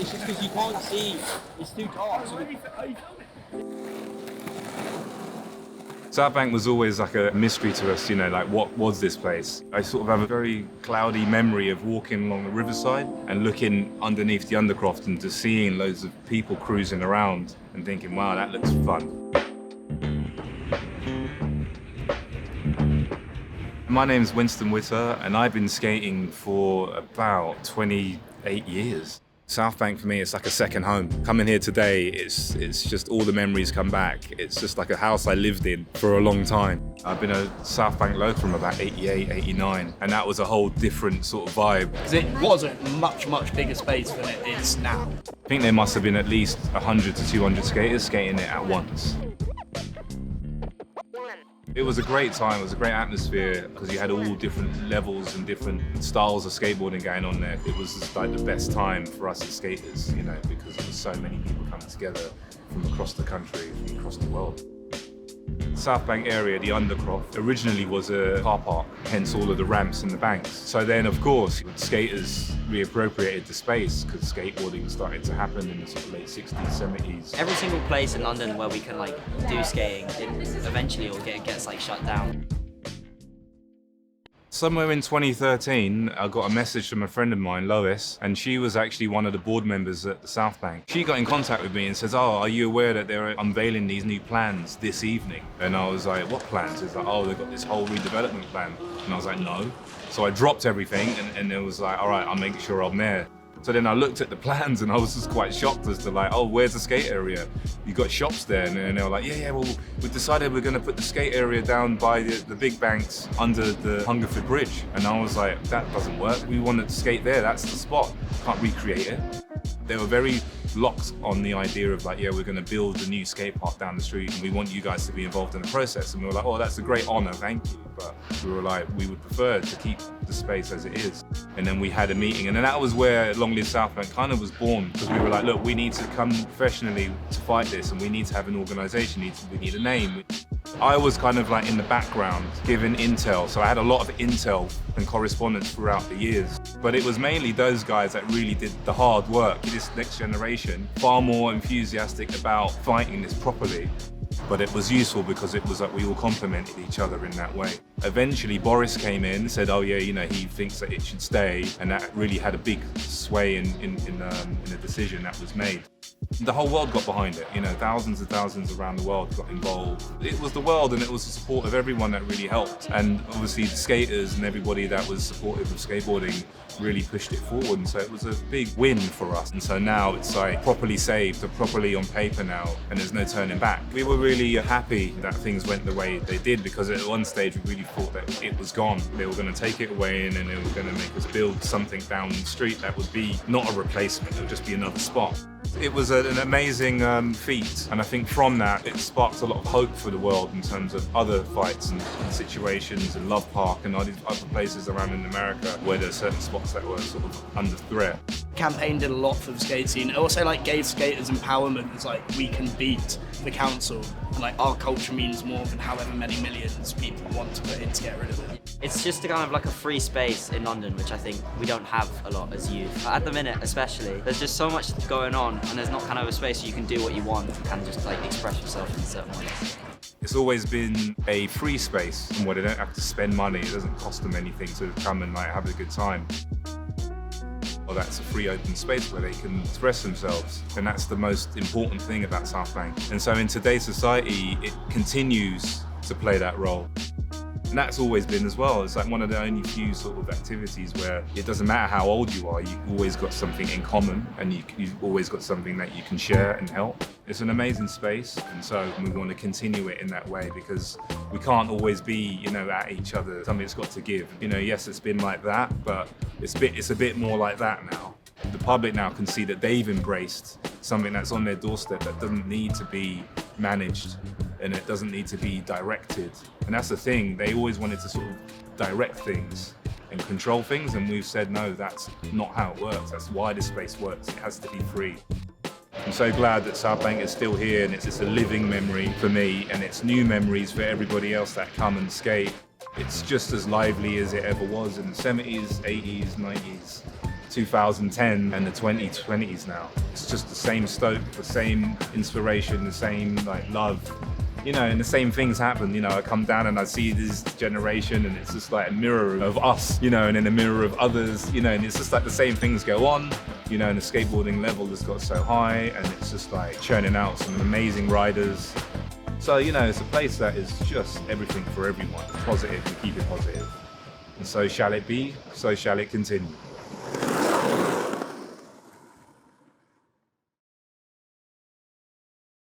It's just because you can't see. It's too dark. Southbank was always like a mystery to us, like what was this place? I sort of have a very cloudy memory of walking along the riverside and looking underneath the undercroft and just seeing loads of people cruising around and thinking, wow, that looks fun. My name's Winstan Whitter and I've been skating for about 28 years. Southbank for me is like a second home. Coming here today, it's just all the memories come back. It's just like a house I lived in for a long time. I've been a Southbank local from about 88, 89, and that was a whole different sort of vibe. Because it was a much, much bigger space than it is now. I think there must have been at least 100 to 200 skaters skating it at once. It was a great time, it was a great atmosphere because you had all different levels and different styles of skateboarding going on there. It was just like the best time for us as skaters, because there was so many people coming together from across the country, from across the world. Southbank area, the Undercroft, originally was a car park, hence all of the ramps and the banks. So then, of course, skaters reappropriated the space because skateboarding started to happen in the sort of late 60s, 70s. Every single place in London where we can do skating, eventually all gets shut down. Somewhere in 2013, I got a message from a friend of mine, Lois, and she was actually one of the board members at the Southbank. She got in contact with me and says, "Oh, are you aware that they're unveiling these new plans this evening?" And I was like, "What plans?" It's like, "Oh, they've got this whole redevelopment plan." And I was like, "No." So I dropped everything and it was like, "All right, I'll make sure I'm there." So then I looked at the plans and I was just quite shocked as to "Oh, where's the skate area? You got shops there?" And they were like, yeah, well, we decided we're going to put the skate area down by the big banks under the Hungerford Bridge. And I was like, that doesn't work. We wanted to skate there, that's the spot. Can't recreate it. They were very locked on the idea of we're going to build a new skate park down the street and we want you guys to be involved in the process. And we were like, oh, that's a great honor, thank you. But we were like, we would prefer to keep the space as it is. And then we had a meeting and then that was where Long Live Southbank kind of was born because we were like, look, we need to come professionally to fight this and we need to have an organization, we need a name. I was kind of in the background giving intel, so I had a lot of intel and correspondence throughout the years. But it was mainly those guys that really did the hard work. This next generation, far more enthusiastic about fighting this properly. But it was useful because it was we all complemented each other in that way. Eventually Boris came in and said, oh yeah, he thinks that it should stay, and that really had a big sway in the decision that was made. The whole world got behind it, thousands and thousands around the world got involved. It was the world and it was the support of everyone that really helped. And obviously the skaters and everybody that was supportive of skateboarding really pushed it forward. And so it was a big win for us. And so now it's properly saved, or properly on paper now, and there's no turning back. We were really happy that things went the way they did because at one stage we really thought that it was gone. They were going to take it away and then they were going to make us build something down the street that would be not a replacement, it would just be another spot. It was an amazing feat, and I think from that it sparked a lot of hope for the world in terms of other fights and situations, and Love Park and other places around in America where there's certain spots that were sort of under threat. Campaign did a lot for the skate scene. It also gave skaters empowerment. It's we can beat the council, and our culture means more than however many millions people want to put in to get rid of it. It's just a free space in London, which I think we don't have a lot as youth. At the minute especially, there's just so much going on and there's not a space where you can do what you want and just express yourself in certain ways. It's always been a free space where they don't have to spend money, it doesn't cost them anything to come and have a good time. Well, that's a free open space where they can express themselves, and that's the most important thing about Southbank. And so in today's society, it continues to play that role. And that's always been as well. It's one of the only few sort of activities where it doesn't matter how old you are, you've always got something in common and you've always got something that you can share and help. It's an amazing space, and so we want to continue it in that way because we can't always be, at each other. Something's got to give. Yes, it's been like that, but it's a bit more like that now. The public now can see that they've embraced something that's on their doorstep that doesn't need to be managed and it doesn't need to be directed. And that's the thing, they always wanted to sort of direct things and control things, and we've said no, that's not how it works. That's why this space works. It has to be free. I'm so glad that Southbank is still here, and it's just a living memory for me, and it's new memories for everybody else that come and skate. It's just as lively as it ever was in the 70s, 80s, 90s. 2010 and the 2020s now. It's just the same stoke, the same inspiration, the same like love, you know, and the same things happen. You know, I come down and I see this generation, and it's just like a mirror of us, you know, and then a mirror of others, you know, and it's just like the same things go on, you know, and the skateboarding level has got so high, and it's just like churning out some amazing riders. So, you know, it's a place that is just everything for everyone. Positive, and keep it positive. And so shall it be, so shall it continue.